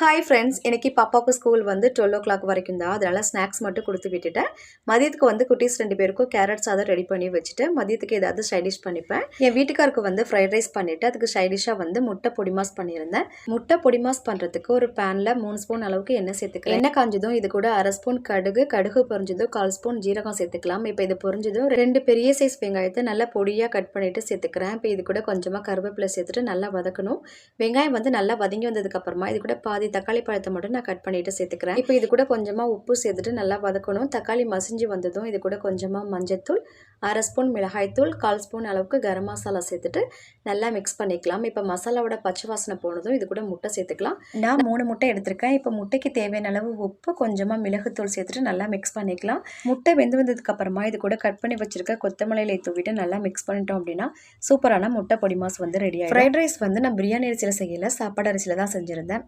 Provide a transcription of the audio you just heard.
Hi friends, இன்னைக்கு பாப்பாவுக்கு school வந்து 12 வரைக்கும் தான். அதனால ஸ்நாக்ஸ் மட்டும் கொடுத்து விட்டுட்டேன். மதியத்துக்கு வந்து குட்டீஸ் 2 பேருக்கும் கேரட் சாதம் ரெடி பண்ணி வச்சுட்டு மதியத்துக்கு ஏதாவது சைடிஷ் பண்ணிப்பேன். என் வீட்டுக்காருக்கு வந்து ஃப்ரைட் ரைஸ் பண்ணிவிட்டு அதுக்கு சைடிஷாக வந்து முட்டை பொடி மாஸ் பண்ணியிருந்தேன். முட்டை பொடி மாஸ் பண்ணுறதுக்கு ஒரு பேனில் 3 ஸ்பூன் அளவுக்கு எண்ணெய் சேர்த்துக்கலாம். எண்ணெய் காஞ்சதும் இது கூட 1/2 ஸ்பூன் கடுகு பொரிஞ்சதும் 1/4 ஸ்பூன் ஜீரகம் சேர்த்துக்கலாம். இப்போ இது பொரிஞ்சதும் 2 பெரிய சைஸ் வெங்காயத்தை நல்லா பொடியாக கட் பண்ணிவிட்டு சேர்த்துக்கிறேன். இப்போ இது கூட கொஞ்சமாக கருவேப்பிலை சேர்த்துட்டு நல்லா வதக்கணும். வெங்காயம் வந்து நல்லா வதங்கி வந்ததுக்கப்புறமா இது கூட பாதி தக்காளி பழத்தை மட்டும் நான் கட் பண்ணிட்டு சேர்த்துக்கிறேன். இப்போ இது கூட கொஞ்சமாக உப்பு சேர்த்துட்டு நல்லா வதக்கணும். தக்காளி மசிஞ்சு வந்ததும் இது கூட கொஞ்சமாக மஞ்சத்தூள், 1/2 ஸ்பூன் மிளகாய்த்தூள், 1/4 ஸ்பூன் அளவுக்கு கரம் மசாலா சேர்த்துட்டு நல்லா மிக்ஸ் பண்ணிக்கலாம். இப்போ மசாலாவோட பச்சை வாசனை போனதும் இது கூட முட்டை சேர்த்துக்கலாம். நான் 3 முட்டை எடுத்திருக்கேன். இப்போ முட்டைக்கு தேவையான அளவு உப்பு, கொஞ்சமாக மிளகுத்தூள் சேர்த்துட்டு நல்லா மிக்ஸ் பண்ணிக்கலாம். முட்டை வெந்து வந்ததுக்கு அப்புறமா இது கூட கட் பண்ணி வச்சிருக்க கொத்தமல்லியை தூவிட்டு நல்லா மிக்ஸ் பண்ணிட்டோம் அப்படின்னா சூப்பரான முட்டை பொடி மாஸ் வந்து ரெடி ஆகிடும். ஃப்ரைட் ரைஸ் வந்து நான் பிரியாணி அரிசியில் செய்யலை, சாப்பாடு அரிசியில் தான் செஞ்சுருந்தேன்.